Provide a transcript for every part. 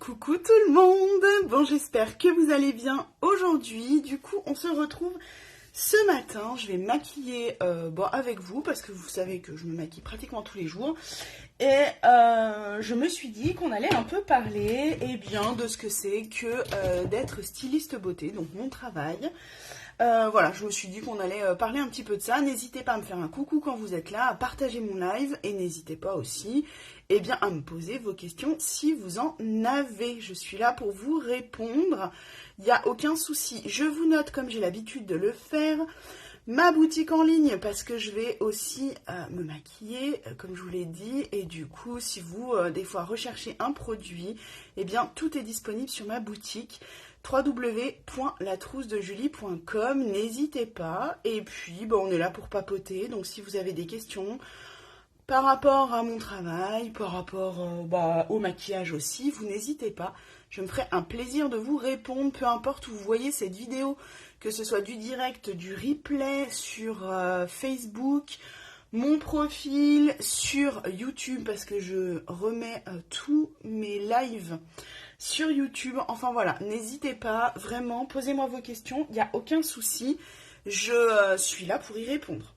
Coucou tout le monde. Bon, j'espère que vous allez bien aujourd'hui. Du coup, on se retrouve ce matin. Je vais me maquiller avec vous parce que vous savez que je me maquille pratiquement tous les jours. Et je me suis dit qu'on allait un peu parler de ce que c'est que d'être styliste beauté, donc mon travail. Voilà, je me suis dit qu'on allait parler un petit peu de ça. N'hésitez pas à me faire un coucou quand vous êtes là, à partager mon live et n'hésitez pas aussi à me poser vos questions si vous en avez. Je suis là pour vous répondre. Il n'y a aucun souci. Je vous note comme j'ai l'habitude de le faire. Ma boutique en ligne parce que je vais aussi me maquiller comme je vous l'ai dit et du coup si vous des fois recherchez un produit, tout est disponible sur ma boutique www.latroussedejulie.com. N'hésitez pas et puis on est là pour papoter, donc si vous avez des questions par rapport à mon travail, par rapport au maquillage aussi, vous n'hésitez pas, je me ferai un plaisir de vous répondre, peu importe où vous voyez cette vidéo, que ce soit du direct, du replay sur Facebook, mon profil sur YouTube, parce que je remets tous mes lives sur YouTube. Enfin voilà, n'hésitez pas, vraiment, posez-moi vos questions, il n'y a aucun souci, je suis là pour y répondre.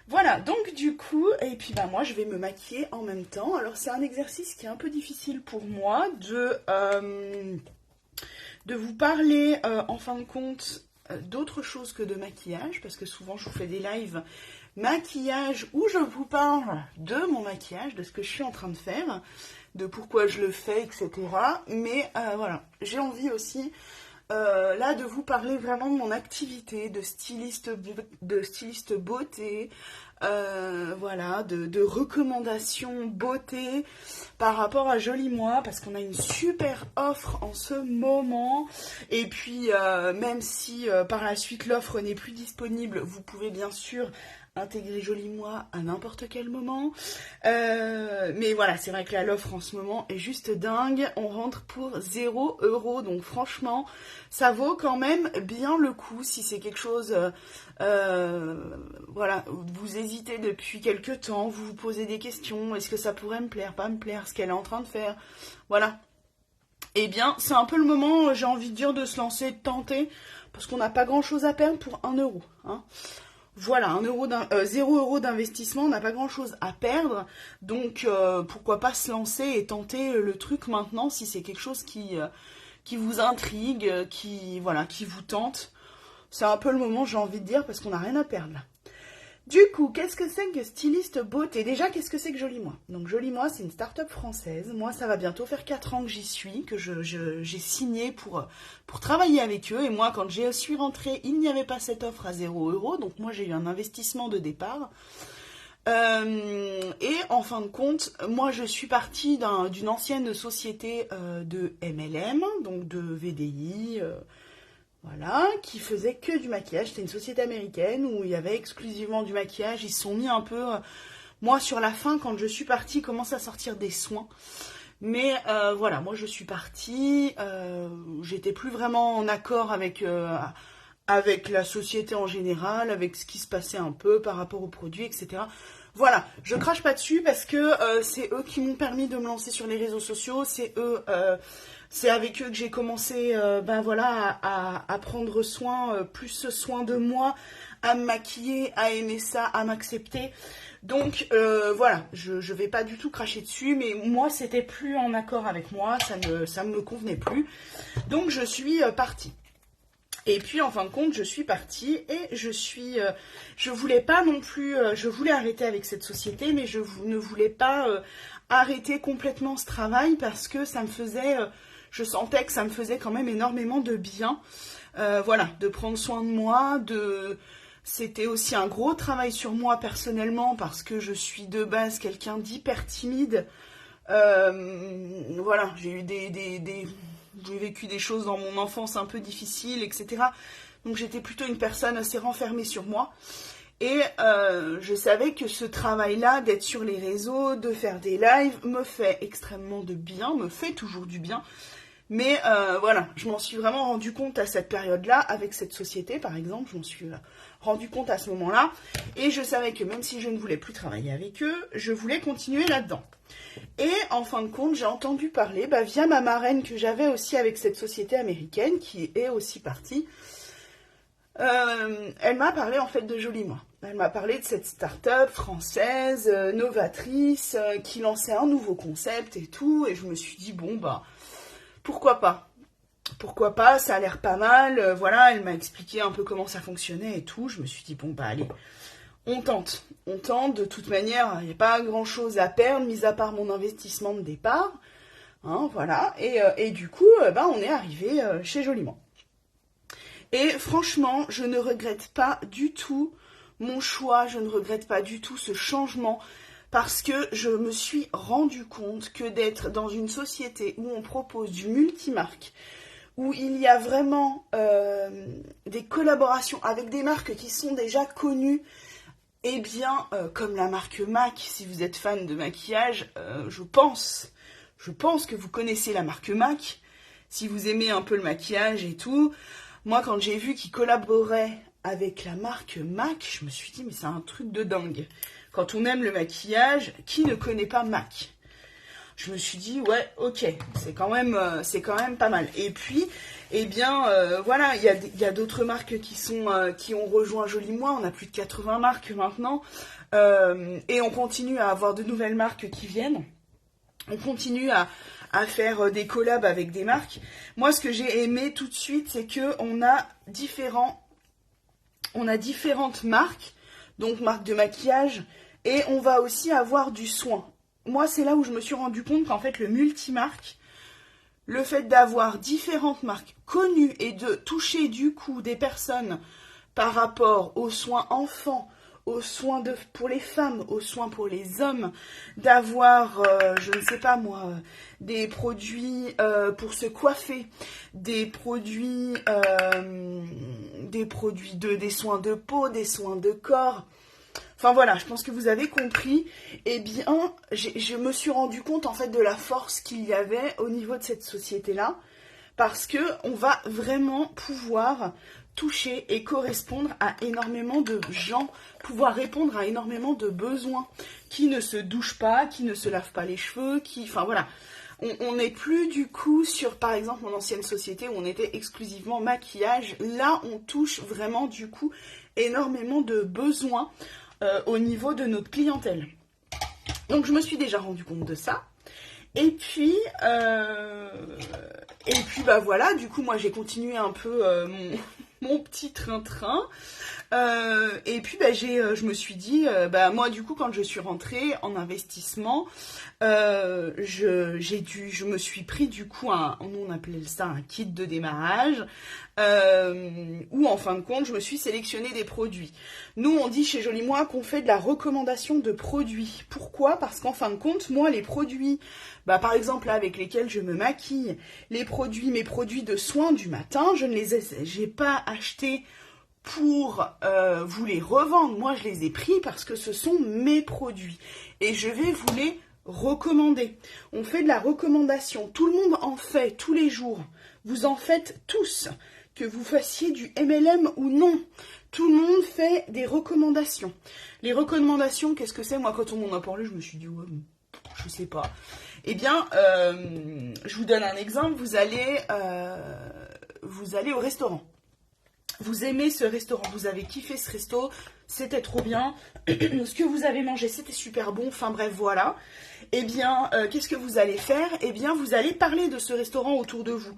Voilà, donc du coup, moi je vais me maquiller en même temps. Alors c'est un exercice qui est un peu difficile pour moi de vous parler en fin de compte d'autre chose que de maquillage, parce que souvent je vous fais des lives maquillage où je vous parle de mon maquillage, de ce que je suis en train de faire, de pourquoi je le fais, etc. Mais voilà, j'ai envie aussi là de vous parler vraiment de mon activité de styliste beauté, de recommandations beauté par rapport à Joli Moi, parce qu'on a une super offre en ce moment, et puis même si par la suite l'offre n'est plus disponible, vous pouvez bien sûr intégrer Joli Moi à n'importe quel moment. Mais voilà, c'est vrai que l'offre en ce moment est juste dingue. On rentre pour 0 €. Donc franchement, ça vaut quand même bien le coup si c'est quelque chose... vous hésitez depuis quelques temps, vous vous posez des questions. Est-ce que ça pourrait me plaire, pas me plaire, ce qu'elle est en train de faire? Voilà. C'est un peu le moment, j'ai envie de dire, de se lancer, de tenter, parce qu'on n'a pas grand-chose à perdre pour 1 €. Hein. Voilà, 0 € d'investissement, on n'a pas grand chose à perdre, donc pourquoi pas se lancer et tenter le truc maintenant si c'est quelque chose qui vous intrigue, qui vous tente. C'est un peu le moment, j'ai envie de dire, parce qu'on n'a rien à perdre là. Du coup, qu'est-ce que c'est que styliste beauté? Déjà, qu'est-ce que c'est que Joli Moi? Donc Joli Moi, c'est une start-up française. Moi, ça va bientôt faire 4 ans que j'y suis, que j'ai signé pour travailler avec eux. Et moi, quand je suis rentrée, il n'y avait pas cette offre à 0 €. Donc moi, j'ai eu un investissement de départ. Et en fin de compte, moi, je suis partie d'une ancienne société de MLM, donc de VDI... Voilà, qui faisait que du maquillage. C'était une société américaine où il y avait exclusivement du maquillage. Ils se sont mis un peu... moi, sur la fin, quand je suis partie, ils commencent à sortir des soins. Mais voilà, moi, je suis partie. J'étais plus vraiment en accord avec la société en général, avec ce qui se passait un peu par rapport aux produits, etc. Voilà, je crache pas dessus parce que c'est eux qui m'ont permis de me lancer sur les réseaux sociaux. C'est avec eux que j'ai commencé à prendre soin, plus soin de moi, à me maquiller, à aimer ça, à m'accepter. Donc voilà, je vais pas du tout cracher dessus, mais moi c'était plus en accord avec moi, ça me convenait plus. Donc je suis partie. Et puis en fin de compte, je suis partie et je voulais pas non plus, je voulais arrêter avec cette société, mais je ne voulais pas arrêter complètement ce travail parce que ça me faisait... je sentais que ça me faisait quand même énormément de bien, de prendre soin de moi, c'était aussi un gros travail sur moi personnellement parce que je suis de base quelqu'un d'hyper timide. J'ai eu j'ai vécu des choses dans mon enfance un peu difficiles, etc. Donc j'étais plutôt une personne assez renfermée sur moi. Et je savais que ce travail-là, d'être sur les réseaux, de faire des lives, me fait extrêmement de bien, me fait toujours du bien. Mais voilà, je m'en suis vraiment rendu compte à cette période-là, avec cette société par exemple, je m'en suis rendu compte à ce moment-là, et je savais que même si je ne voulais plus travailler avec eux, je voulais continuer là-dedans. Et en fin de compte, j'ai entendu parler, via ma marraine que j'avais aussi avec cette société américaine, qui est aussi partie, elle m'a parlé en fait de Joli Moi. Elle m'a parlé de cette start-up française, novatrice, qui lançait un nouveau concept et tout, et je me suis dit, bon, pourquoi pas? Pourquoi pas, ça a l'air pas mal, voilà, elle m'a expliqué un peu comment ça fonctionnait et tout, je me suis dit, bon, allez, on tente, de toute manière, il n'y a pas grand-chose à perdre, mis à part mon investissement de départ, hein, voilà, et du coup, on est arrivé chez Joli Moi. Et franchement, je ne regrette pas du tout mon choix, je ne regrette pas du tout ce changement, parce que je me suis rendu compte que d'être dans une société où on propose du multimarque, où il y a vraiment des collaborations avec des marques qui sont déjà connues, eh bien, comme la marque MAC, si vous êtes fan de maquillage, je pense que vous connaissez la marque MAC, si vous aimez un peu le maquillage et tout. Moi, quand j'ai vu qu'ils collaboraient avec la marque MAC, je me suis dit, mais c'est un truc de dingue. Quand on aime le maquillage, qui ne connaît pas MAC? Je me suis dit, ouais, ok, c'est quand même pas mal. Et puis, eh bien, voilà, il y a d'autres marques qui ont rejoint Joli Moi. On a plus de 80 marques maintenant. Et on continue à avoir de nouvelles marques qui viennent. On continue à faire des collabs avec des marques. Moi, ce que j'ai aimé tout de suite, c'est qu'on a différentes marques, donc marques de maquillage, et on va aussi avoir du soin. Moi, c'est là où je me suis rendu compte qu'en fait, le multimarque, le fait d'avoir différentes marques connues et de toucher du coup des personnes par rapport aux soins enfants, aux soins pour les femmes, aux soins pour les hommes, d'avoir, je ne sais pas moi, des produits pour se coiffer, des soins de peau, des soins de corps. Enfin voilà, je pense que vous avez compris. Eh bien, je me suis rendu compte en fait de la force qu'il y avait au niveau de cette société-là, parce que on va vraiment pouvoir toucher et correspondre à énormément de gens, pouvoir répondre à énormément de besoins, qui ne se douchent pas, qui ne se lavent pas les cheveux, enfin voilà. On n'est plus du coup sur, par exemple, mon ancienne société où on était exclusivement maquillage. Là, on touche vraiment du coup énormément de besoins au niveau de notre clientèle. Donc je me suis déjà rendu compte de ça. Et puis voilà, du coup moi j'ai continué un peu mon petit train-train. Et puis je me suis dit, moi du coup quand je suis rentrée en investissement, je me suis pris du coup on appelait ça un kit de démarrage, où en fin de compte je me suis sélectionné des produits. Nous on dit chez Joli Moi qu'on fait de la recommandation de produits. Pourquoi? Parce qu'en fin de compte, moi les produits, par exemple là, avec lesquels je me maquille, mes produits de soins du matin, j'ai pas acheté pour vous les revendre. Moi, je les ai pris parce que ce sont mes produits. Et je vais vous les recommander. On fait de la recommandation. Tout le monde en fait tous les jours. Vous en faites tous. Que vous fassiez du MLM ou non. Tout le monde fait des recommandations. Les recommandations, qu'est-ce que c'est? Moi, quand on m'en a parlé, je me suis dit, ouais, je sais pas. Eh bien, je vous donne un exemple. Vous allez au restaurant. Vous aimez ce restaurant, vous avez kiffé ce resto, c'était trop bien, ce que vous avez mangé, c'était super bon, enfin bref, voilà. Eh bien, qu'est-ce que vous allez faire? Eh bien, vous allez parler de ce restaurant autour de vous.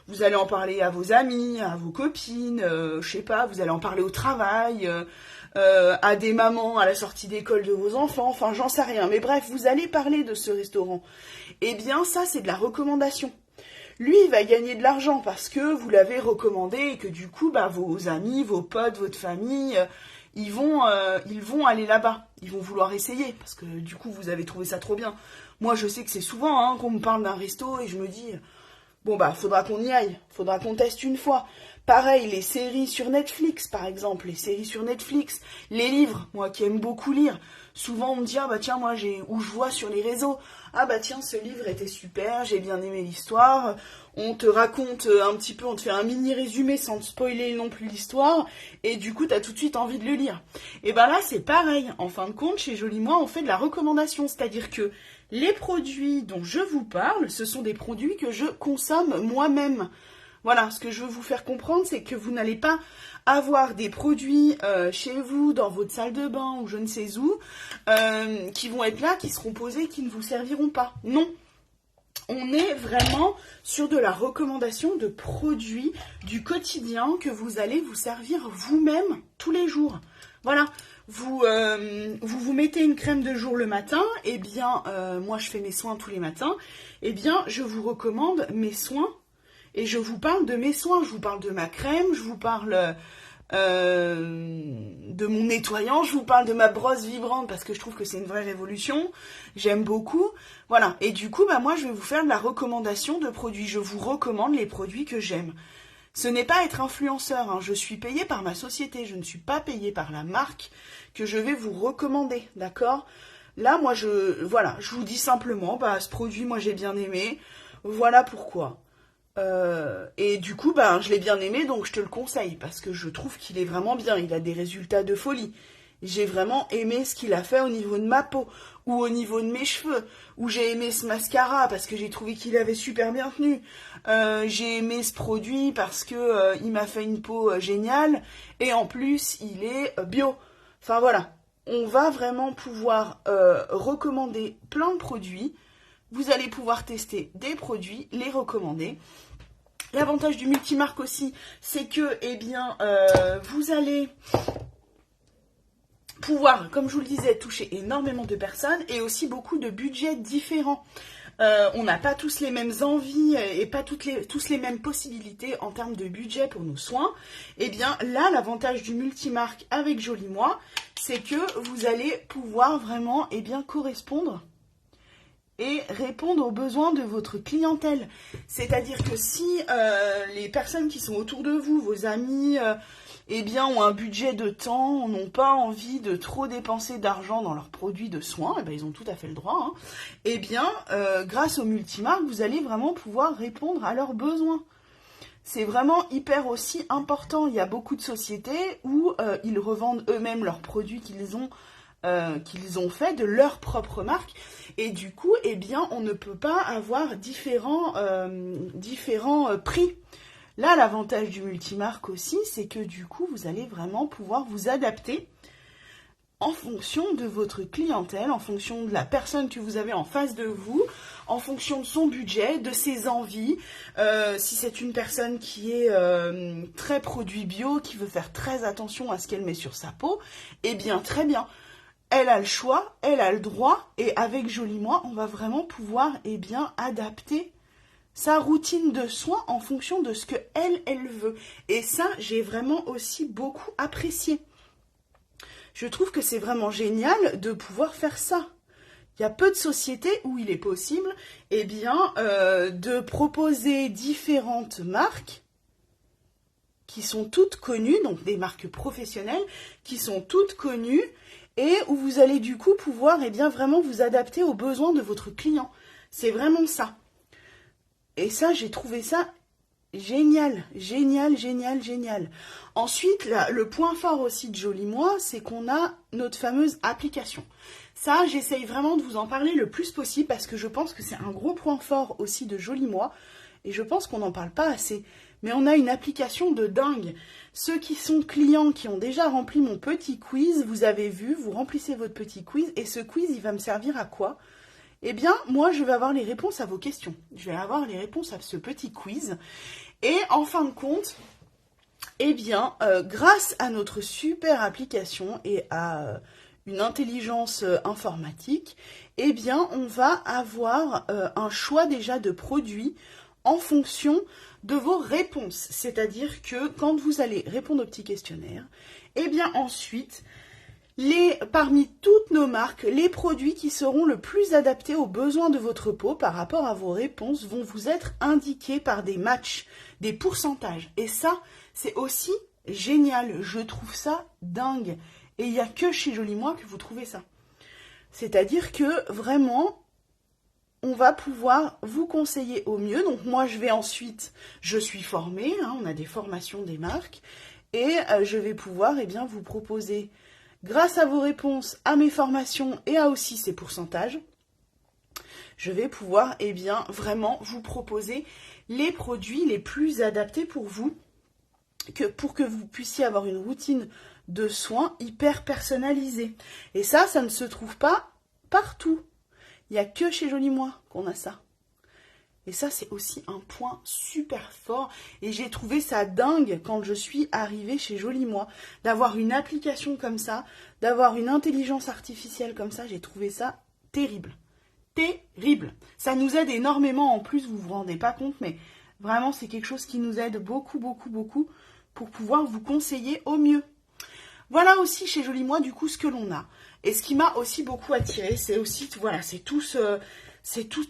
Vous allez en parler à vos amis, à vos copines, je sais pas, vous allez en parler au travail, à des mamans à la sortie d'école de vos enfants, enfin j'en sais rien. Mais bref, vous allez parler de ce restaurant. Eh bien, ça, c'est de la recommandation. Lui, il va gagner de l'argent parce que vous l'avez recommandé et que du coup, vos amis, vos potes, votre famille, ils vont aller là-bas. Ils vont vouloir essayer parce que du coup, vous avez trouvé ça trop bien. Moi, je sais que c'est souvent qu'on me parle d'un resto et je me dis, Bon bah faudra qu'on y aille, faudra qu'on teste une fois. Pareil, les séries sur Netflix par exemple, les séries sur Netflix, les livres, moi qui aime beaucoup lire, souvent on me dit ah bah tiens moi ou je vois sur les réseaux, ah bah tiens ce livre était super, j'ai bien aimé l'histoire, on te raconte un petit peu, on te fait un mini résumé sans te spoiler non plus l'histoire, et du coup t'as tout de suite envie de le lire. Et ben là c'est pareil, en fin de compte chez Joli Moi on fait de la recommandation, c'est-à-dire que les produits dont je vous parle, ce sont des produits que je consomme moi-même. Voilà, ce que je veux vous faire comprendre, c'est que vous n'allez pas avoir des produits chez vous, dans votre salle de bain ou je ne sais où, qui vont être là, qui seront posés, qui ne vous serviront pas. Non. On est vraiment sur de la recommandation de produits du quotidien que vous allez vous servir vous-même tous les jours. Voilà. Vous mettez une crème de jour le matin, et bien, moi je fais mes soins tous les matins, et bien je vous recommande mes soins, et je vous parle de mes soins, je vous parle de ma crème, je vous parle de mon nettoyant, je vous parle de ma brosse vibrante, parce que je trouve que c'est une vraie révolution, j'aime beaucoup, voilà, et du coup, bah, moi je vais vous faire de la recommandation de produits, je vous recommande les produits que j'aime. Ce n'est pas être influenceur, hein. Je suis payée par ma société, je ne suis pas payée par la marque que je vais vous recommander, d'accord? Là, moi, je vous dis simplement, bah, ce produit, moi, j'ai bien aimé, voilà pourquoi. Et du coup, bah, je l'ai bien aimé, donc je te le conseille, parce que je trouve qu'il est vraiment bien, il a des résultats de folie. J'ai vraiment aimé ce qu'il a fait au niveau de ma peau, ou au niveau de mes cheveux, ou j'ai aimé ce mascara parce que j'ai trouvé qu'il avait super bien tenu. J'ai aimé ce produit parce que il m'a fait une peau géniale, et en plus il est bio. Enfin voilà, on va vraiment pouvoir recommander plein de produits. Vous allez pouvoir tester des produits, les recommander. L'avantage du multimarque aussi, c'est que, eh bien, vous allez pouvoir, comme je vous le disais, toucher énormément de personnes et aussi beaucoup de budgets différents. On n'a pas tous les mêmes envies et pas tous les mêmes possibilités en termes de budget pour nos soins. Et bien là, l'avantage du multimarque avec Joli Moi, c'est que vous allez pouvoir vraiment correspondre et répondre aux besoins de votre clientèle. C'est-à-dire que si les personnes qui sont autour de vous, vos amis, ont un budget de temps, n'ont pas envie de trop dépenser d'argent dans leurs produits de soins, ils ont tout à fait le droit, hein, grâce au multimarque, vous allez vraiment pouvoir répondre à leurs besoins. C'est vraiment hyper aussi important. Il y a beaucoup de sociétés où ils revendent eux-mêmes leurs produits qu'ils ont fait de leur propre marque, et du coup on ne peut pas avoir différents prix. Là, l'avantage du multimarque aussi, c'est que du coup vous allez vraiment pouvoir vous adapter en fonction de votre clientèle, en fonction de la personne que vous avez en face de vous, en fonction de son budget, de ses envies. Si c'est une personne qui est très produit bio, qui veut faire très attention à ce qu'elle met sur sa peau, très bien. Elle a le choix, elle a le droit, et avec Joli Moi, on va vraiment pouvoir adapter sa routine de soins en fonction de ce que elle veut. Et ça, j'ai vraiment aussi beaucoup apprécié. Je trouve que c'est vraiment génial de pouvoir faire ça. Il y a peu de sociétés où il est possible de proposer différentes marques qui sont toutes connues, donc des marques professionnelles qui sont toutes connues, et où vous allez du coup pouvoir vraiment vous adapter aux besoins de votre client. C'est vraiment ça. Et ça, j'ai trouvé ça génial, génial, génial, génial. Ensuite, le point fort aussi de Joli Moi, c'est qu'on a notre fameuse application. Ça, j'essaye vraiment de vous en parler le plus possible parce que je pense que c'est un gros point fort aussi de Joli Moi, et je pense qu'on n'en parle pas assez. Mais on a une application de dingue. Ceux qui sont clients, qui ont déjà rempli mon petit quiz, vous avez vu, vous remplissez votre petit quiz, et ce quiz, il va me servir à quoi ? Moi, je vais avoir les réponses à vos questions. Je vais avoir les réponses à ce petit quiz. Et en fin de compte, grâce à notre super application et à une intelligence informatique, on va avoir un choix déjà de produits en fonction de vos réponses. C'est-à-dire que quand vous allez répondre au petit questionnaire, ensuite, Parmi toutes nos marques, les produits qui seront le plus adaptés aux besoins de votre peau par rapport à vos réponses vont vous être indiqués par des matchs, des pourcentages. Et ça, c'est aussi génial. Je trouve ça dingue. Et il n'y a que chez Jolie Moi que vous trouvez ça. C'est-à-dire que vraiment, on va pouvoir vous conseiller au mieux. Donc moi, je suis formée, hein, on a des formations des marques, et je vais pouvoir vous proposer, grâce à vos réponses, à mes formations et à aussi ces pourcentages, je vais pouvoir vraiment vous proposer les produits les plus adaptés pour vous, pour que vous puissiez avoir une routine de soins hyper personnalisée. Et ça ne se trouve pas partout. Il n'y a que chez Jolie Moi qu'on a ça. Et ça, c'est aussi un point super fort. Et j'ai trouvé ça dingue quand je suis arrivée chez Jolie Moi. D'avoir une application comme ça, d'avoir une intelligence artificielle comme ça, j'ai trouvé ça terrible. Terrible. Ça nous aide énormément en plus, vous vous rendez pas compte, mais vraiment, c'est quelque chose qui nous aide beaucoup, beaucoup, beaucoup pour pouvoir vous conseiller au mieux. Voilà aussi chez Jolie Moi, du coup, ce que l'on a. Et ce qui m'a aussi beaucoup attiré, c'est aussi, voilà, c'est toutes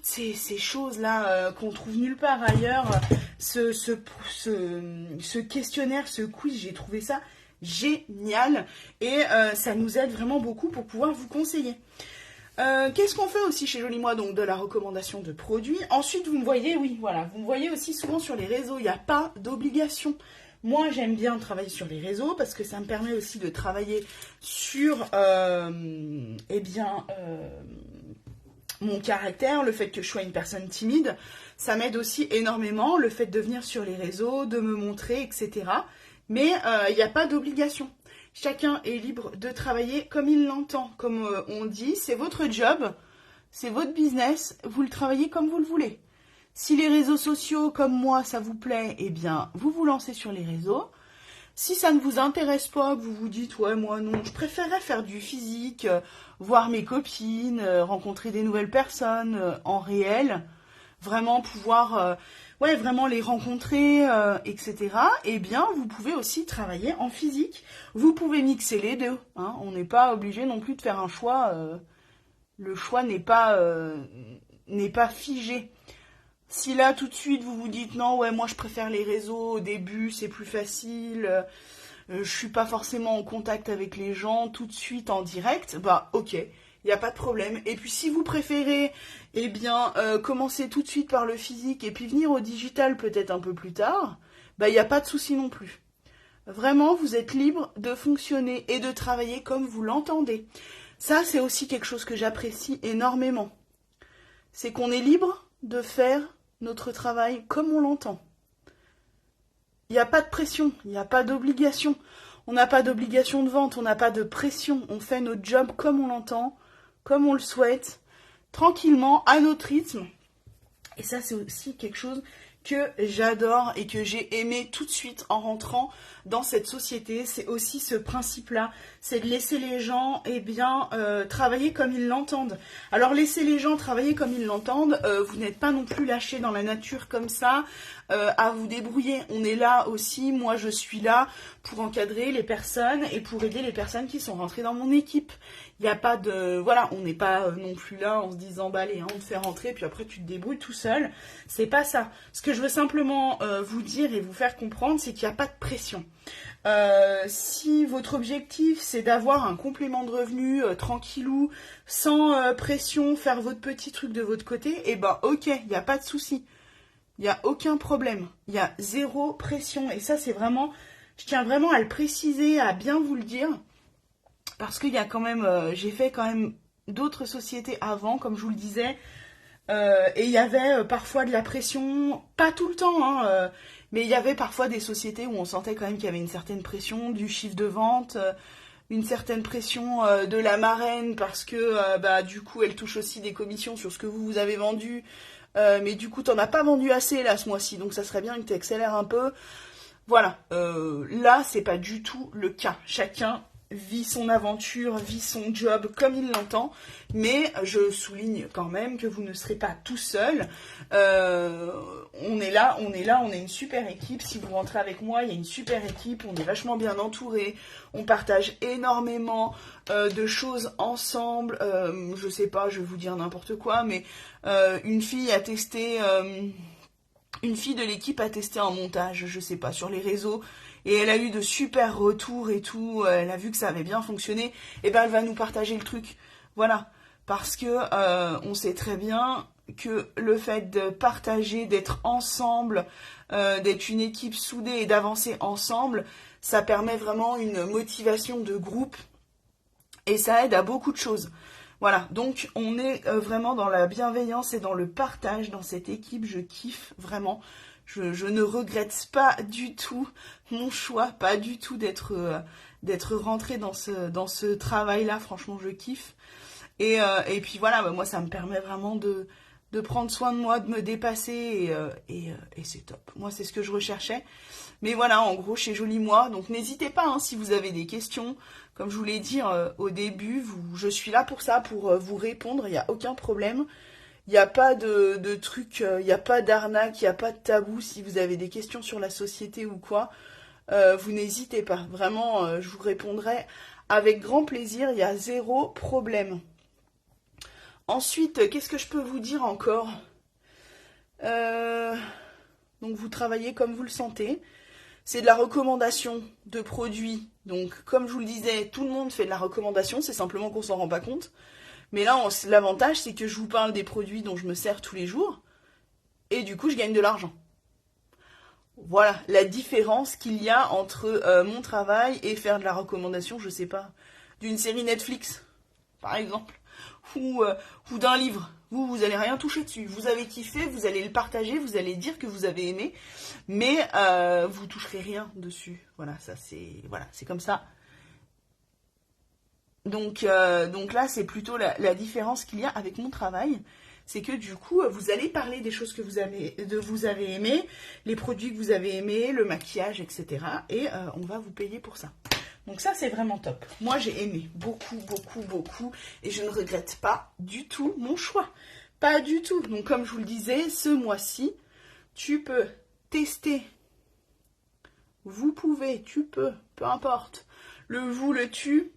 ces choses-là qu'on trouve nulle part ailleurs. Ce questionnaire, ce quiz, j'ai trouvé ça génial. Et ça nous aide vraiment beaucoup pour pouvoir vous conseiller. Qu'est-ce qu'on fait aussi chez Jolie Moi? Donc de la recommandation de produits. Ensuite, vous me voyez, oui, voilà, vous me voyez aussi souvent sur les réseaux. Il n'y a pas d'obligation. Moi, j'aime bien travailler sur les réseaux parce que ça me permet aussi de travailler sur mon caractère, le fait que je sois une personne timide. Ça m'aide aussi énormément, le fait de venir sur les réseaux, de me montrer, etc. Mais il n'y a pas d'obligation. Chacun est libre de travailler comme il l'entend. Comme on dit, c'est votre job, c'est votre business, vous le travaillez comme vous le voulez. Si les réseaux sociaux, comme moi, ça vous plaît, vous vous lancez sur les réseaux. Si ça ne vous intéresse pas, que vous vous dites, ouais, moi non, je préférerais faire du physique, voir mes copines, rencontrer des nouvelles personnes en réel, vraiment pouvoir, vraiment les rencontrer, etc. Vous pouvez aussi travailler en physique. Vous pouvez mixer les deux. Hein. On n'est pas obligé non plus de faire un choix. Le choix n'est pas figé. Si là, tout de suite, vous vous dites, non, ouais, moi, je préfère les réseaux, au début, c'est plus facile, je suis pas forcément en contact avec les gens tout de suite en direct, ok, il n'y a pas de problème. Et puis, si vous préférez, commencer tout de suite par le physique et puis venir au digital peut-être un peu plus tard, il n'y a pas de souci non plus. Vraiment, vous êtes libre de fonctionner et de travailler comme vous l'entendez. Ça, c'est aussi quelque chose que j'apprécie énormément. C'est qu'on est libre de faire notre travail comme on l'entend. Il n'y a pas de pression, il n'y a pas d'obligation. On n'a pas d'obligation de vente, on n'a pas de pression. On fait notre job comme on l'entend, comme on le souhaite, tranquillement, à notre rythme. Et ça, c'est aussi quelque chose que j'adore et que j'ai aimé tout de suite en rentrant dans cette société. C'est aussi ce principe-là, c'est de laisser les gens travailler comme ils l'entendent. Alors laisser les gens travailler comme ils l'entendent, vous n'êtes pas non plus lâchés dans la nature comme ça, à vous débrouiller. On est là aussi, moi je suis là pour encadrer les personnes et pour aider les personnes qui sont rentrées dans mon équipe. Il n'y a pas de... Voilà, on n'est pas non plus là en se disant, allez, on te fait rentrer, puis après tu te débrouilles tout seul. C'est pas ça. Ce que je veux simplement vous dire et vous faire comprendre, c'est qu'il n'y a pas de pression. Si votre objectif, c'est d'avoir un complément de revenu tranquillou, sans pression, faire votre petit truc de votre côté, ok, il n'y a pas de souci. Il n'y a aucun problème. Il y a zéro pression. Et ça, c'est vraiment... Je tiens vraiment à le préciser, à bien vous le dire. Parce qu'il y a quand même, j'ai fait quand même d'autres sociétés avant, comme je vous le disais, et il y avait parfois de la pression, pas tout le temps, mais il y avait parfois des sociétés où on sentait quand même qu'il y avait une certaine pression du chiffre de vente, une certaine pression de la marraine, parce que du coup elle touche aussi des commissions sur ce que vous avez vendu, mais du coup t'en as pas vendu assez là ce mois-ci, donc ça serait bien que tu accélères un peu. Voilà, là c'est pas du tout le cas. Chacun vit son aventure, vit son job comme il l'entend, mais je souligne quand même que vous ne serez pas tout seul. On est là, on est une super équipe. Si vous rentrez avec moi, il y a une super équipe, on est vachement bien entouré, on partage énormément de choses ensemble. Je sais pas, je vais vous dire n'importe quoi, mais une fille de l'équipe a testé un montage, je sais pas, sur les réseaux, et elle a eu de super retours et tout, elle a vu que ça avait bien fonctionné, et ben elle va nous partager le truc. Voilà. Parce que on sait très bien que le fait de partager, d'être ensemble, d'être une équipe soudée et d'avancer ensemble, ça permet vraiment une motivation de groupe et ça aide à beaucoup de choses. Voilà, donc on est vraiment dans la bienveillance et dans le partage dans cette équipe, je kiffe vraiment. Je ne regrette pas du tout mon choix, pas du tout d'être rentrée dans ce travail-là, franchement je kiffe. Et puis voilà, moi ça me permet vraiment de prendre soin de moi, de me dépasser et c'est top. Moi c'est ce que je recherchais. Mais voilà, en gros chez Joli Moi, donc n'hésitez pas hein, si vous avez des questions. Comme je vous l'ai dit au début, je suis là pour ça, pour vous répondre, il n'y a aucun problème. Il n'y a pas de trucs, il n'y a pas d'arnaque, il n'y a pas de tabou. Si vous avez des questions sur la société ou quoi, vous n'hésitez pas. Vraiment, je vous répondrai avec grand plaisir, il y a zéro problème. Ensuite, qu'est-ce que je peux vous dire encore ? Donc vous travaillez comme vous le sentez. C'est de la recommandation de produits. Donc comme je vous le disais, tout le monde fait de la recommandation, c'est simplement qu'on s'en rend pas compte. Mais là, l'avantage, c'est que je vous parle des produits dont je me sers tous les jours. Et du coup, je gagne de l'argent. Voilà la différence qu'il y a entre mon travail et faire de la recommandation, je sais pas, d'une série Netflix, par exemple. Ou d'un livre. Vous allez rien toucher dessus. Vous avez kiffé, vous allez le partager, vous allez dire que vous avez aimé, mais vous toucherez rien dessus. Voilà, ça c'est comme ça. Donc là, c'est plutôt la différence qu'il y a avec mon travail. C'est que du coup, vous allez parler des choses que vous avez aimées, les produits que vous avez aimés, le maquillage, etc. Et on va vous payer pour ça. Donc ça, c'est vraiment top. Moi, j'ai aimé beaucoup, beaucoup, beaucoup. Et je ne regrette pas du tout mon choix. Pas du tout. Donc comme je vous le disais, ce mois-ci, tu peux tester. Tu peux, peu importe. Le vous, le tu.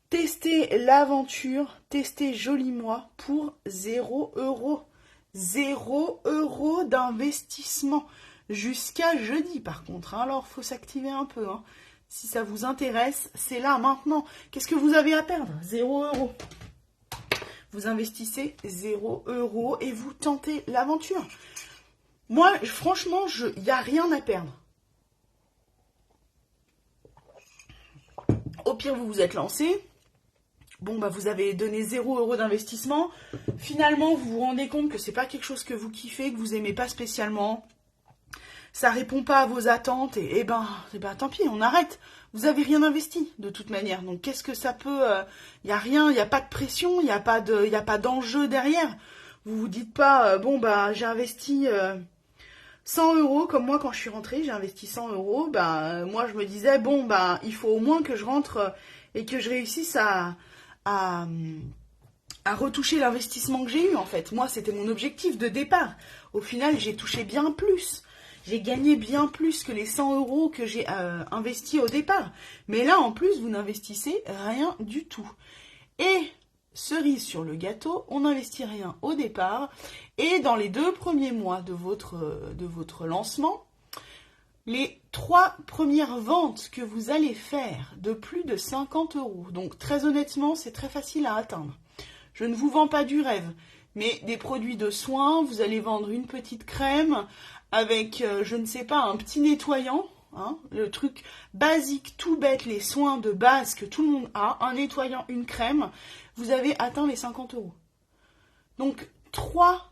Tester l'aventure, tester Joli Moi pour 0 €. 0 € d'investissement. Jusqu'à jeudi, par contre. Hein. Alors, faut s'activer un peu. Hein. Si ça vous intéresse, c'est là, maintenant. Qu'est-ce que vous avez à perdre ? 0 €. Vous investissez 0 € et vous tentez l'aventure. Moi, franchement, il n'y a rien à perdre. Au pire, vous vous êtes lancé. Bon, bah, vous avez donné 0 € d'investissement. Finalement, vous vous rendez compte que c'est pas quelque chose que vous kiffez, que vous aimez pas spécialement. Ça répond pas à vos attentes et ben tant pis, on arrête. Vous avez rien investi de toute manière. Donc qu'est-ce que ça peut y a rien, il y a pas de pression, il y a pas d'enjeu derrière. Vous vous dites pas bon bah j'ai investi 100 € comme moi quand je suis rentrée, j'ai investi 100 €, bah moi je me disais bon bah il faut au moins que je rentre et que je réussisse à retoucher l'investissement que j'ai eu en fait. Moi c'était mon objectif de départ. Au final j'ai touché bien plus. J'ai gagné bien plus que les 100 € que j'ai investis au départ. Mais là, en plus, vous n'investissez rien du tout. Et, cerise sur le gâteau, on n'investit rien au départ. Et dans les 2 premiers mois de votre lancement, les 3 premières ventes que vous allez faire de plus de 50 €. Donc, très honnêtement, c'est très facile à atteindre. Je ne vous vends pas du rêve. Mais des produits de soins, vous allez vendre une petite crème avec, je ne sais pas, un petit nettoyant, hein, le truc basique, tout bête, les soins de base que tout le monde a, un nettoyant, une crème, vous avez atteint les 50 €. Donc, 3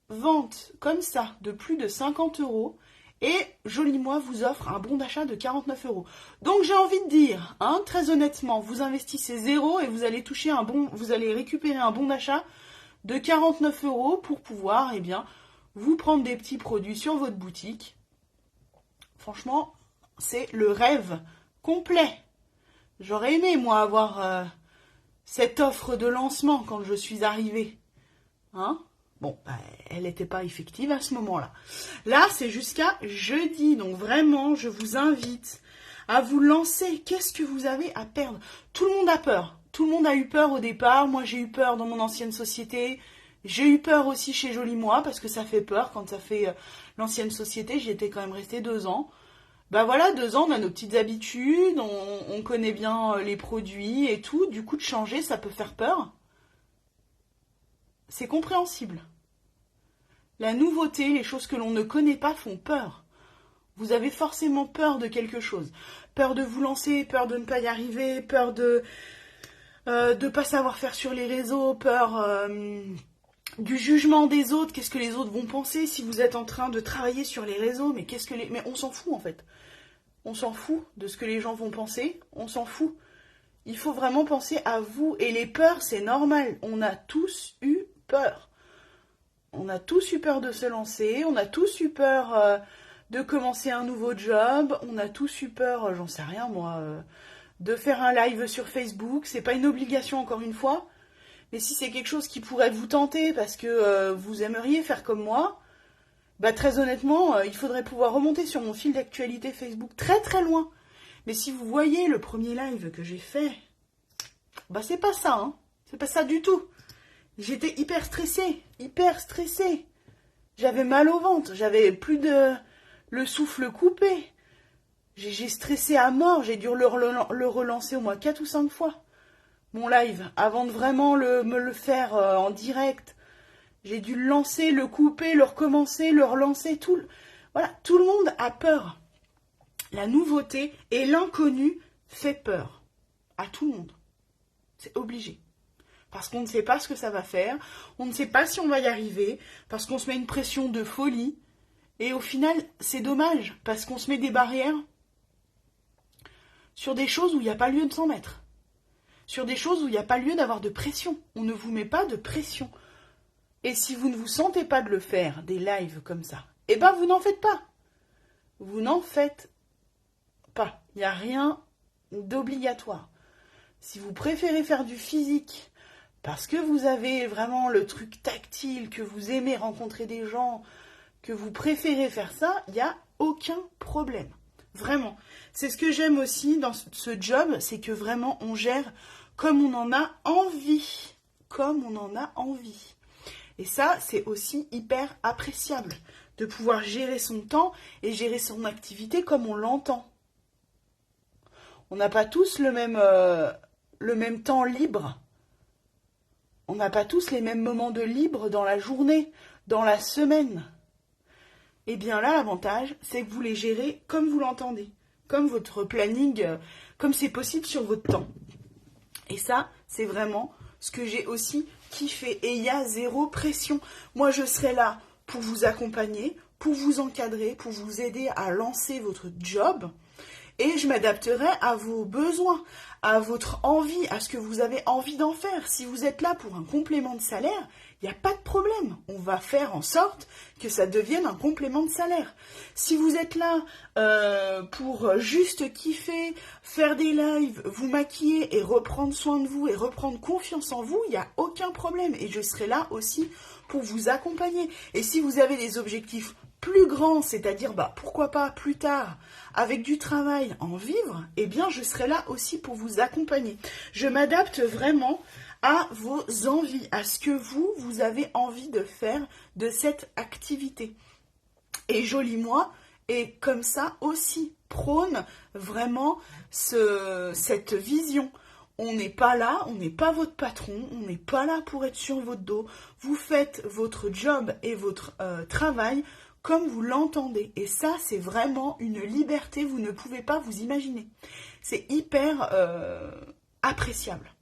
ventes comme ça de plus de 50 € et Joli Moi vous offre un bon d'achat de 49 €. Donc, j'ai envie de dire, hein, très honnêtement, vous investissez 0 et vous allez récupérer un bon d'achat de 49 € pour pouvoir, eh bien, vous prendre des petits produits sur votre boutique. Franchement, c'est le rêve complet. J'aurais aimé, moi, avoir cette offre de lancement quand je suis arrivée. Hein? Bon, bah, elle n'était pas effective à ce moment-là. Là, c'est jusqu'à jeudi. Donc vraiment, je vous invite à vous lancer. Qu'est-ce que vous avez à perdre? Tout le monde a peur. Tout le monde a eu peur au départ. Moi, j'ai eu peur dans mon ancienne société. J'ai eu peur aussi chez Joli Moi, parce que ça fait peur quand ça fait l'ancienne société. J'y étais quand même restée 2 ans. Bah voilà, 2 ans, on a nos petites habitudes, on connaît bien les produits et tout. Du coup, de changer, ça peut faire peur. C'est compréhensible. La nouveauté, les choses que l'on ne connaît pas font peur. Vous avez forcément peur de quelque chose. Peur de vous lancer, peur de ne pas y arriver, peur de pas savoir faire sur les réseaux, peur du jugement des autres, qu'est-ce que les autres vont penser si vous êtes en train de travailler sur les réseaux, mais mais on s'en fout en fait. On s'en fout de ce que les gens vont penser, on s'en fout. Il faut vraiment penser à vous. Et les peurs, c'est normal. On a tous eu peur. On a tous eu peur de se lancer, on a tous eu peur de commencer un nouveau job, on a tous eu peur, j'en sais rien moi, de faire un live sur Facebook. C'est pas une obligation encore une fois, mais si c'est quelque chose qui pourrait vous tenter parce que vous aimeriez faire comme moi, bah très honnêtement, il faudrait pouvoir remonter sur mon fil d'actualité Facebook très très loin. Mais si vous voyez le premier live que j'ai fait, bah c'est pas ça, hein. C'est pas ça du tout. J'étais hyper stressée, hyper stressée. J'avais mal au ventre, j'avais plus de le souffle coupé. J'ai stressé à mort, j'ai dû le relancer au moins 4 ou 5 fois. Mon live, avant de vraiment me le faire en direct. J'ai dû le lancer, le couper, le recommencer, le relancer, tout. Voilà, tout le monde a peur. La nouveauté et l'inconnu fait peur. À tout le monde. C'est obligé. Parce qu'on ne sait pas ce que ça va faire, on ne sait pas si on va y arriver, parce qu'on se met une pression de folie. Et au final, c'est dommage, parce qu'on se met des barrières sur des choses où il n'y a pas lieu de s'en mettre. Sur des choses où il n'y a pas lieu d'avoir de pression. On ne vous met pas de pression. Et si vous ne vous sentez pas de le faire, des lives comme ça, eh ben vous n'en faites pas. Vous n'en faites pas. Il n'y a rien d'obligatoire. Si vous préférez faire du physique, parce que vous avez vraiment le truc tactile, que vous aimez rencontrer des gens, que vous préférez faire ça, il n'y a aucun problème. Vraiment. C'est ce que j'aime aussi dans ce job, c'est que vraiment on gère comme on en a envie. Comme on en a envie. Et ça, c'est aussi hyper appréciable de pouvoir gérer son temps et gérer son activité comme on l'entend. On n'a pas tous le même temps libre. On n'a pas tous les mêmes moments de libre dans la journée, dans la semaine. Et bien là, l'avantage, c'est que vous les gérez comme vous l'entendez, comme votre planning, comme c'est possible sur votre temps. Et ça, c'est vraiment ce que j'ai aussi kiffé. Et il y a zéro pression. Moi, je serai là pour vous accompagner, pour vous encadrer, pour vous aider à lancer votre job. Et je m'adapterai à vos besoins, à votre envie, à ce que vous avez envie d'en faire. Si vous êtes là pour un complément de salaire, il n'y a pas de problème. On va faire en sorte que ça devienne un complément de salaire. Si vous êtes là pour juste kiffer, faire des lives, vous maquiller et reprendre soin de vous et reprendre confiance en vous, il n'y a aucun problème. Et je serai là aussi pour vous accompagner. Et si vous avez des objectifs plus grands, c'est-à-dire pourquoi pas plus tard, avec du travail, en vivre, eh bien je serai là aussi pour vous accompagner. Je m'adapte vraiment à vos envies, à ce que vous avez envie de faire de cette activité. Et Joli Moi est comme ça aussi, prône vraiment cette vision. On n'est pas là, on n'est pas votre patron, on n'est pas là pour être sur votre dos. Vous faites votre job et votre travail comme vous l'entendez. Et ça, c'est vraiment une liberté, vous ne pouvez pas vous imaginer. C'est hyper appréciable.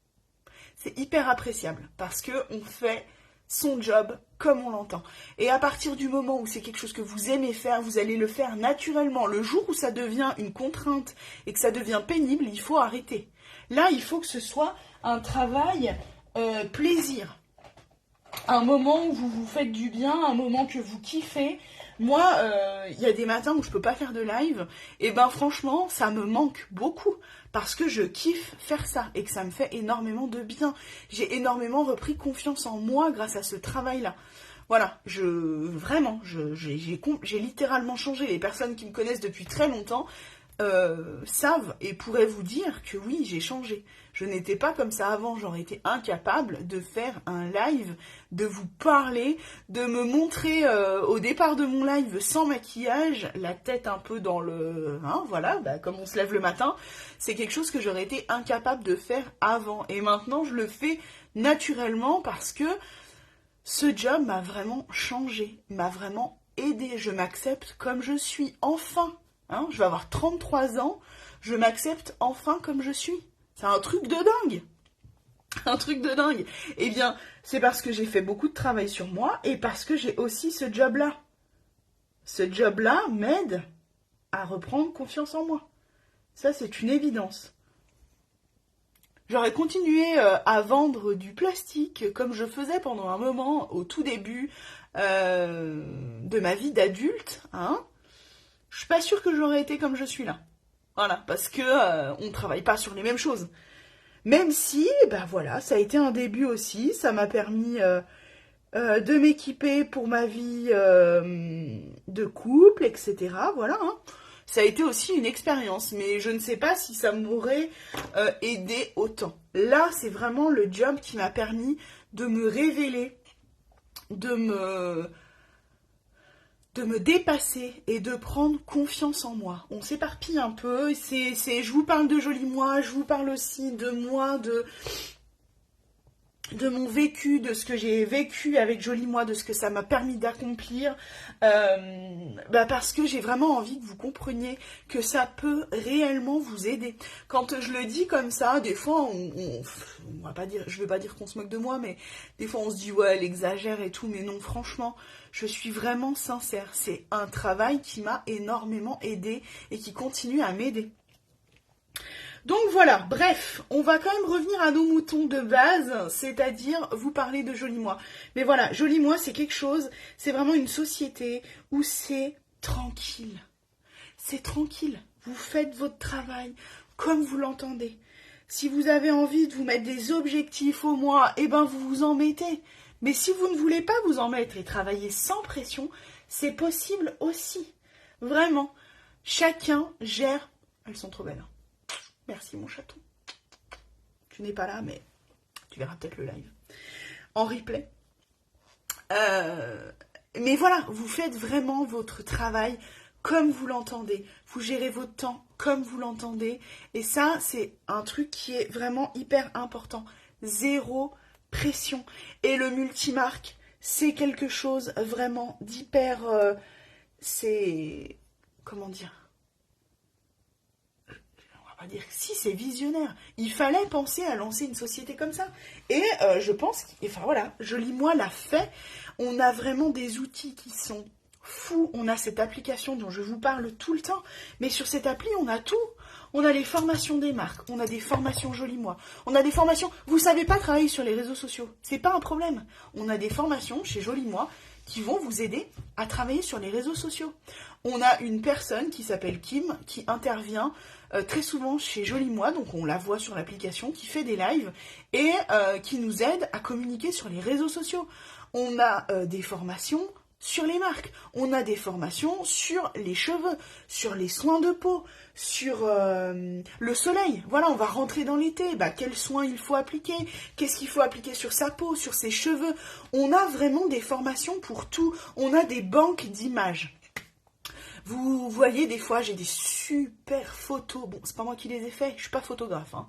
C'est hyper appréciable parce qu'on fait son job comme on l'entend. Et à partir du moment où c'est quelque chose que vous aimez faire, vous allez le faire naturellement. Le jour où ça devient une contrainte et que ça devient pénible, il faut arrêter. Là, il faut que ce soit un travail plaisir. Un moment où vous vous faites du bien, un moment que vous kiffez, Moi, il y a des matins où je peux pas faire de live, et ben franchement, ça me manque beaucoup, parce que je kiffe faire ça, et que ça me fait énormément de bien. J'ai énormément repris confiance en moi grâce à ce travail-là. Voilà, j'ai littéralement changé. Les personnes qui me connaissent depuis très longtemps savent et pourraient vous dire que oui, j'ai changé. Je n'étais pas comme ça avant, j'aurais été incapable de faire un live, de vous parler, de me montrer au départ de mon live sans maquillage, la tête un peu dans le... Hein, voilà, bah, comme on se lève le matin, c'est quelque chose que j'aurais été incapable de faire avant. Et maintenant, je le fais naturellement parce que ce job m'a vraiment changé, m'a vraiment aidé. Je m'accepte comme je suis, enfin. Hein, je vais avoir 33 ans, je m'accepte enfin comme je suis. C'est un truc de dingue. Un truc de dingue. Eh bien, c'est parce que j'ai fait beaucoup de travail sur moi et parce que j'ai aussi ce job-là. Ce job-là m'aide à reprendre confiance en moi. Ça, c'est une évidence. J'aurais continué à vendre du plastique comme je faisais pendant un moment au tout début de ma vie d'adulte. Hein. Je suis pas sûre que j'aurais été comme je suis là. Voilà, parce que on travaille pas sur les mêmes choses. Même si, ben voilà, ça a été un début aussi. Ça m'a permis de m'équiper pour ma vie de couple, etc. Voilà. Hein. Ça a été aussi une expérience, mais je ne sais pas si ça m'aurait aidé autant. Là, c'est vraiment le job qui m'a permis de me révéler, de me dépasser et de prendre confiance en moi. On s'éparpille un peu, je vous parle de joli moi, je vous parle aussi de moi, de mon vécu, de ce que j'ai vécu avec Joli Moi, de ce que ça m'a permis d'accomplir, parce que j'ai vraiment envie que vous compreniez que ça peut réellement vous aider. Quand je le dis comme ça, des fois, on va pas dire, je vais pas dire qu'on se moque de moi, mais des fois on se dit ouais, elle exagère et tout, mais non, franchement, je suis vraiment sincère. C'est un travail qui m'a énormément aidé et qui continue à m'aider. Donc voilà, bref, on va quand même revenir à nos moutons de base, c'est-à-dire vous parler de Joli Moi. Mais voilà, Joli Moi, c'est quelque chose, c'est vraiment une société où c'est tranquille. C'est tranquille. Vous faites votre travail comme vous l'entendez. Si vous avez envie de vous mettre des objectifs au mois, eh ben vous vous en mettez. Mais si vous ne voulez pas vous en mettre et travailler sans pression, c'est possible aussi. Vraiment. Chacun gère... Elles sont trop belles. Merci mon chaton. Tu n'es pas là, mais tu verras peut-être le live. En replay. Mais voilà, vous faites vraiment votre travail comme vous l'entendez. Vous gérez votre temps comme vous l'entendez. Et ça, c'est un truc qui est vraiment hyper important. Zéro pression. Et le multimarque, c'est quelque chose vraiment d'hyper... c'est... Comment dire ? On va dire que si, c'est visionnaire. Il fallait penser à lancer une société comme ça. Et je pense, enfin voilà, Joli Moi l'a fait. On a vraiment des outils qui sont fous. On a cette application dont je vous parle tout le temps. Mais sur cette appli, on a tout. On a les formations des marques. On a des formations Joli Moi. On a des formations... Vous savez pas travailler sur les réseaux sociaux. C'est pas un problème. On a des formations chez Joli Moi qui vont vous aider à travailler sur les réseaux sociaux. On a une personne qui s'appelle Kim qui intervient très souvent chez Joli Moi, donc on la voit sur l'application, qui fait des lives et qui nous aide à communiquer sur les réseaux sociaux. On a des formations sur les marques, on a des formations sur les cheveux, sur les soins de peau, sur le soleil. Voilà, on va rentrer dans l'été, quels soins il faut appliquer, qu'est-ce qu'il faut appliquer sur sa peau, sur ses cheveux. On a vraiment des formations pour tout, on a des banques d'images. Vous voyez, des fois, j'ai des super photos. Bon, c'est pas moi qui les ai fait, je suis pas photographe. Hein.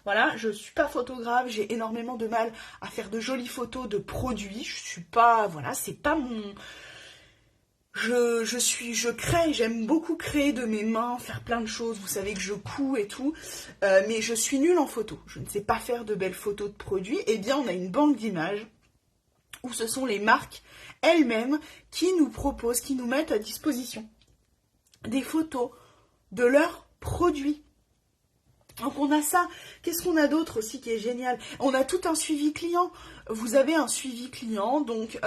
Voilà, je suis pas photographe, j'ai énormément de mal à faire de jolies photos de produits. Je suis pas, voilà, c'est pas mon... Je crée, j'aime beaucoup créer de mes mains, faire plein de choses. Vous savez que je couds et tout, mais je suis nulle en photo. Je ne sais pas faire de belles photos de produits. Eh bien, on a une banque d'images où ce sont les marques elles-mêmes qui nous proposent, qui nous mettent à disposition des photos de leurs produits. Donc on a ça. Qu'est-ce qu'on a d'autre aussi qui est génial ? On a tout un suivi client. vous avez un suivi client, donc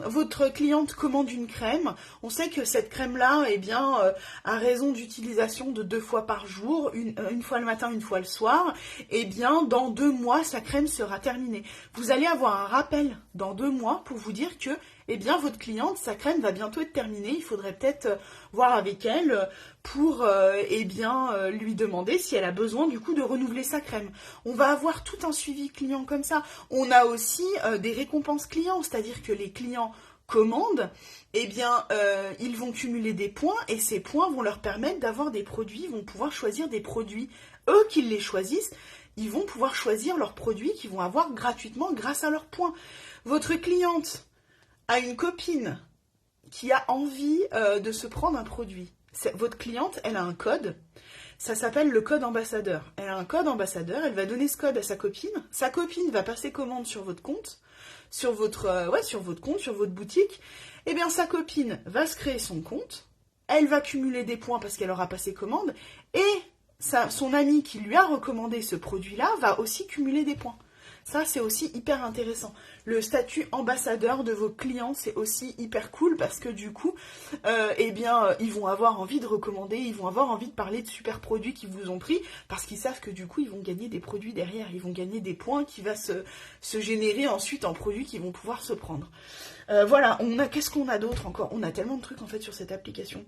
votre cliente commande une crème, on sait que cette crème-là, eh bien, à raison d'utilisation de 2 fois par jour, une fois le matin, une fois le soir, eh bien, dans 2 mois, sa crème sera terminée. Vous allez avoir un rappel dans 2 mois pour vous dire que, eh bien, votre cliente, sa crème va bientôt être terminée, il faudrait peut-être voir avec elle pour, eh bien, lui demander si elle a besoin, du coup, de renouveler sa crème. On va avoir tout un suivi client comme ça. On a aussi des récompenses clients, c'est-à-dire que les clients commandent, eh bien, ils vont cumuler des points et ces points vont leur permettre d'avoir des produits, ils vont pouvoir choisir des produits. Eux qui les choisissent, ils vont pouvoir choisir leurs produits qu'ils vont avoir gratuitement grâce à leurs points. Votre cliente a une copine qui a envie de se prendre un produit. Votre cliente, elle a un code. Ça s'appelle le code ambassadeur. Elle a un code ambassadeur, elle va donner ce code à sa copine. Sa copine va passer commande sur votre compte, sur votre compte, sur votre boutique. Eh bien, sa copine va se créer son compte. Elle va cumuler des points parce qu'elle aura passé commande. Et son ami qui lui a recommandé ce produit-là va aussi cumuler des points. Ça, c'est aussi hyper intéressant. Le statut ambassadeur de vos clients, c'est aussi hyper cool parce que du coup, eh bien, ils vont avoir envie de recommander, ils vont avoir envie de parler de super produits qu'ils vous ont pris parce qu'ils savent que du coup, ils vont gagner des produits derrière, ils vont gagner des points qui vont se générer ensuite en produits qu'ils vont pouvoir se prendre. Voilà, qu'est-ce qu'on a d'autre encore? On a tellement de trucs en fait sur cette application.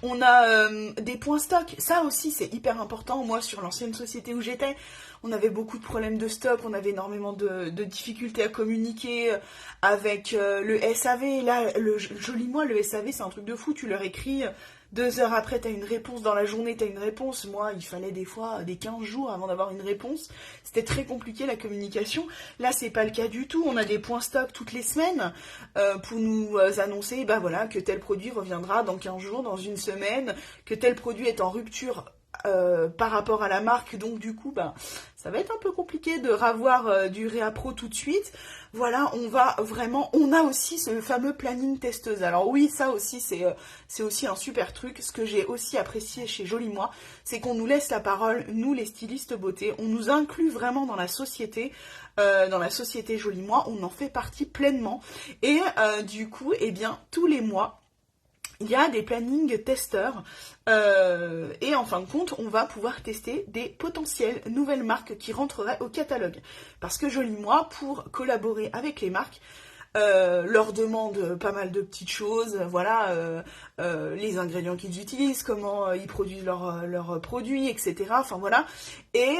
On a des points stock, ça aussi c'est hyper important. Moi sur l'ancienne société où j'étais, on avait beaucoup de problèmes de stock, on avait énormément de difficultés à communiquer avec le SAV. Là, joli-moi, le SAV c'est un truc de fou, tu leur écris, 2 heures après t'as une réponse, dans la journée t'as une réponse. Moi il fallait des fois des 15 jours avant d'avoir une réponse, c'était très compliqué la communication. Là c'est pas le cas du tout, on a des points stock toutes les semaines pour nous annoncer bah voilà, que tel produit reviendra dans 15 jours, dans une semaine, que tel produit est en rupture par rapport à la marque, donc du coup bah ça va être un peu compliqué de ravoir du réappro tout de suite. Voilà, on a aussi ce fameux planning testeuse. Alors oui, ça aussi c'est aussi un super truc. Ce que j'ai aussi apprécié chez Joli Moi, c'est qu'on nous laisse la parole, nous les stylistes beauté, on nous inclut vraiment dans la société Joli Moi, on en fait partie pleinement et du coup, eh bien tous les mois il y a des plannings testeurs et en fin de compte, on va pouvoir tester des potentielles nouvelles marques qui rentreraient au catalogue. Parce que Joli Moi, pour collaborer avec les marques, leur demande pas mal de petites choses, voilà, les ingrédients qu'ils utilisent, comment ils produisent leurs produits, etc. Enfin voilà, et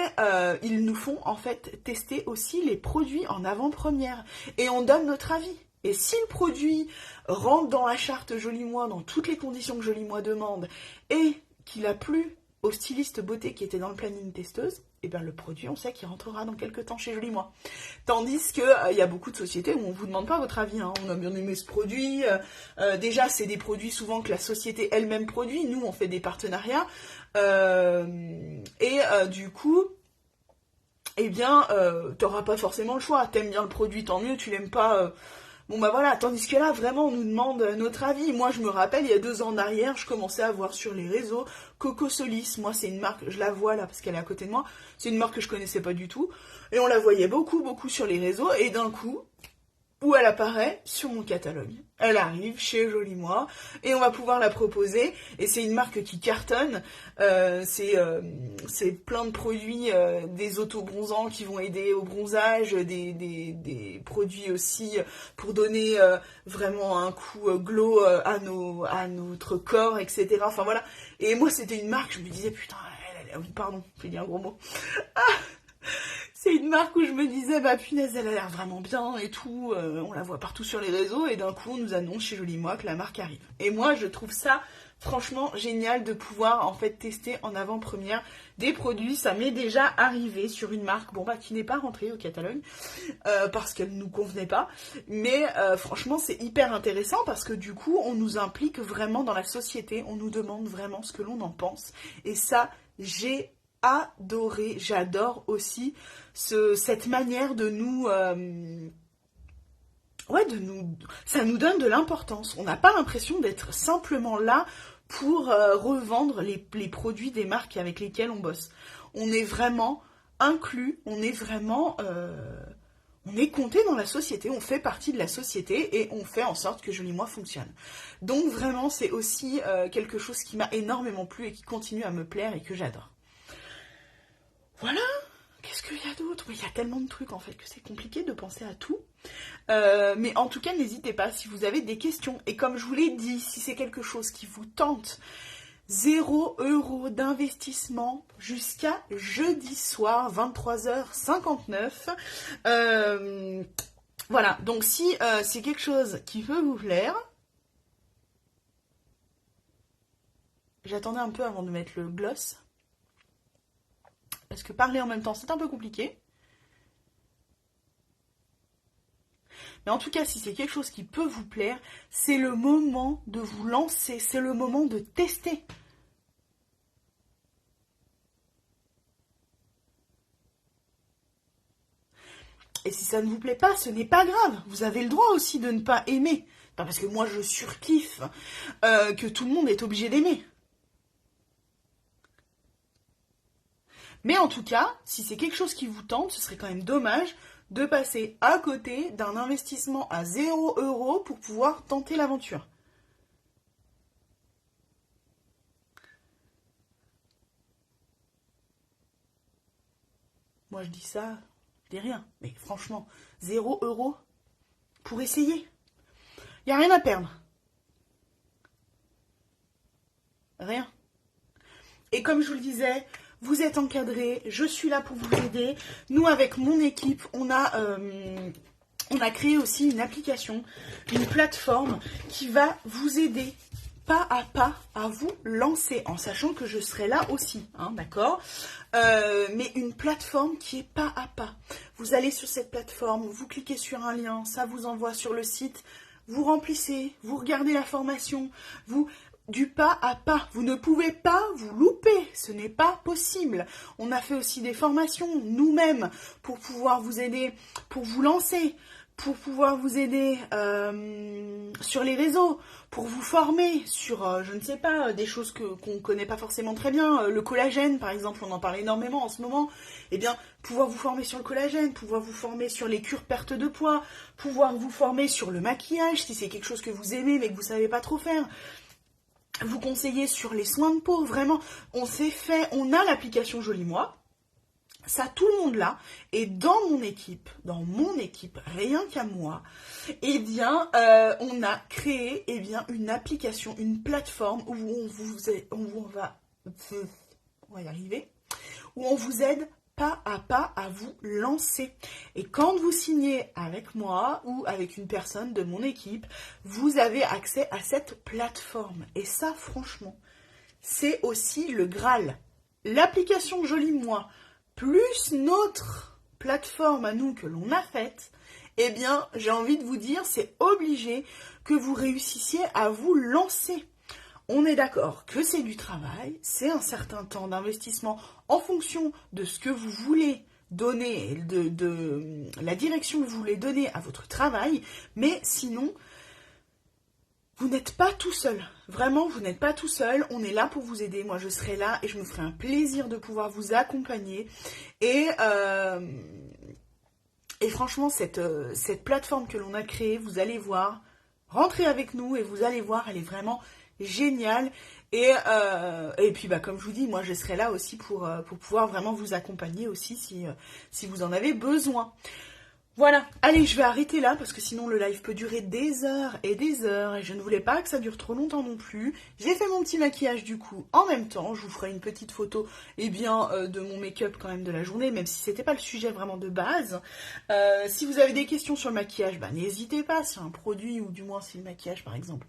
ils nous font en fait tester aussi les produits en avant-première et on donne notre avis. Et si le produit rentre dans la charte Joli Moi, dans toutes les conditions que Joli Moi demande, et qu'il a plu au styliste beauté qui était dans le planning testeuse, et bien le produit, on sait qu'il rentrera dans quelques temps chez Joli Moi. Tandis que y a beaucoup de sociétés où on ne vous demande pas votre avis, hein. On a bien aimé ce produit, déjà c'est des produits souvent que la société elle-même produit, nous on fait des partenariats, du coup, eh bien, t'auras pas forcément le choix. T'aimes bien le produit, tant mieux, tu l'aimes pas... Bon bah voilà, tandis que là, vraiment, on nous demande notre avis. Moi, je me rappelle, il y a 2 ans en arrière, je commençais à voir sur les réseaux Coco Solis. Moi, c'est une marque, je la vois là parce qu'elle est à côté de moi. C'est une marque que je connaissais pas du tout. Et on la voyait beaucoup sur les réseaux. Et d'un coup, où elle apparaît sur mon catalogue. Elle arrive chez Joli Moi et on va pouvoir la proposer. Et c'est une marque qui cartonne. C'est plein de produits, des autobronzants qui vont aider au bronzage, des produits aussi pour donner vraiment un coup glow à notre corps, etc. Enfin voilà. Et moi, c'était une marque, je me disais, putain, pardon, j'ai dit un gros mot. C'est une marque où je me disais, bah punaise, elle a l'air vraiment bien et tout, on la voit partout sur les réseaux, et d'un coup, on nous annonce chez Joli Moi que la marque arrive. Et moi, je trouve ça franchement génial de pouvoir en fait tester en avant-première des produits. Ça m'est déjà arrivé sur une marque, bon bah qui n'est pas rentrée au catalogue, parce qu'elle ne nous convenait pas, mais franchement, c'est hyper intéressant parce que du coup, on nous implique vraiment dans la société, on nous demande vraiment ce que l'on en pense, et ça, j'ai adoré, j'adore aussi cette manière de nous... ça nous donne de l'importance. On n'a pas l'impression d'être simplement là pour revendre les produits des marques avec lesquelles on bosse. On est vraiment inclus, on est vraiment On est compté dans la société, on fait partie de la société et on fait en sorte que Joli Moi fonctionne. Donc vraiment, c'est aussi quelque chose qui m'a énormément plu et qui continue à me plaire et que j'adore. Voilà, qu'est-ce qu'il y a d'autre? Il y a tellement de trucs en fait que c'est compliqué de penser à tout. Mais en tout cas, n'hésitez pas si vous avez des questions. Et comme je vous l'ai dit, si c'est quelque chose qui vous tente, 0 € d'investissement jusqu'à jeudi soir, 23h59. Voilà, donc si c'est quelque chose qui peut vous plaire, j'attendais un peu avant de mettre le gloss, parce que parler en même temps, c'est un peu compliqué. Mais en tout cas, si c'est quelque chose qui peut vous plaire, c'est le moment de vous lancer, c'est le moment de tester. Et si ça ne vous plaît pas, ce n'est pas grave. Vous avez le droit aussi de ne pas aimer. Pas parce que moi je surkiffe que tout le monde est obligé d'aimer. Mais en tout cas, si c'est quelque chose qui vous tente, ce serait quand même dommage de passer à côté d'un investissement à 0 € pour pouvoir tenter l'aventure. Moi je dis ça, je dis rien. Mais franchement, 0 € pour essayer. Il n'y a rien à perdre. Rien. Et comme je vous le disais, vous êtes encadré, je suis là pour vous aider. Nous, avec mon équipe, on a créé aussi une application, une plateforme qui va vous aider pas à pas à vous lancer, en sachant que je serai là aussi, hein, d'accord, mais une plateforme qui est pas à pas. Vous allez sur cette plateforme, vous cliquez sur un lien, ça vous envoie sur le site, vous remplissez, vous regardez la formation, du pas à pas. Vous ne pouvez pas vous louper, ce n'est pas possible. On a fait aussi des formations nous-mêmes pour pouvoir vous aider, pour vous lancer, pour pouvoir vous aider sur les réseaux, pour vous former sur, je ne sais pas, des choses qu'on ne connaît pas forcément très bien. Le collagène, par exemple, on en parle énormément en ce moment. Eh bien, pouvoir vous former sur le collagène, pouvoir vous former sur les cures perte de poids, pouvoir vous former sur le maquillage, si c'est quelque chose que vous aimez mais que vous ne savez pas trop faire. Vous conseiller sur les soins de peau, vraiment, on a l'application Joli Moi, ça tout le monde là, et dans mon équipe, rien qu'à moi, eh bien, on a créé, une application, une plateforme où on va y arriver, où on vous aide pas à vous lancer. Et quand vous signez avec moi ou avec une personne de mon équipe, vous avez accès à cette plateforme. Et ça, franchement, c'est aussi le Graal. L'application Joli Moi, plus notre plateforme à nous que l'on a faite, eh bien, j'ai envie de vous dire, c'est obligé que vous réussissiez à vous lancer. On est d'accord que c'est du travail, c'est un certain temps d'investissement en fonction de ce que vous voulez donner, de la direction que vous voulez donner à votre travail, mais sinon, vous n'êtes pas tout seul. Vraiment, vous n'êtes pas tout seul. On est là pour vous aider. Moi, je serai là et je me ferai un plaisir de pouvoir vous accompagner. Et franchement, cette plateforme que l'on a créée, vous allez voir, rentrez avec nous et vous allez voir, elle est vraiment génial. Et puis comme je vous dis, moi je serai là aussi pour pouvoir vraiment vous accompagner aussi si vous en avez besoin. Voilà, allez, je vais arrêter là parce que sinon le live peut durer des heures et je ne voulais pas que ça dure trop longtemps non plus. J'ai fait mon petit maquillage du coup en même temps, je vous ferai une petite photo de mon make-up quand même de la journée, même si c'était pas le sujet vraiment de base. Si vous avez des questions sur le maquillage, n'hésitez pas, si un produit ou du moins si le maquillage par exemple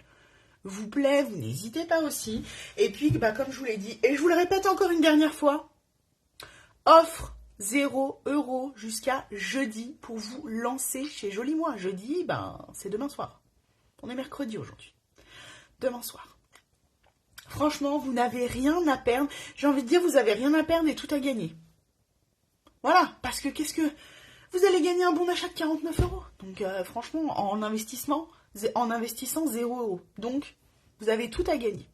vous plaît, vous n'hésitez pas aussi. Et puis, comme je vous l'ai dit, et je vous le répète encore une dernière fois, offre 0 € jusqu'à jeudi pour vous lancer chez Joli Moi. Jeudi, c'est demain soir. On est mercredi aujourd'hui. Demain soir. Franchement, vous n'avez rien à perdre. J'ai envie de dire, vous avez rien à perdre et tout à gagner. Voilà, parce que vous allez gagner un bon d'achat de 49 €. Donc franchement, en investissant 0 €. Donc, vous avez tout à gagner.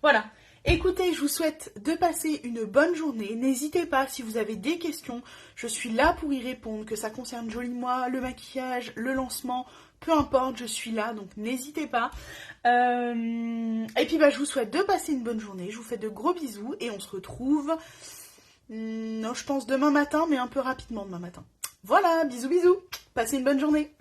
Voilà. Écoutez, je vous souhaite de passer une bonne journée. N'hésitez pas, si vous avez des questions, je suis là pour y répondre, que ça concerne Joli Moi, le maquillage, le lancement, peu importe, je suis là, donc n'hésitez pas. Et puis je vous souhaite de passer une bonne journée, je vous fais de gros bisous et on se retrouve, non, je pense demain matin, mais un peu rapidement demain matin. Voilà, bisous bisous, passez une bonne journée.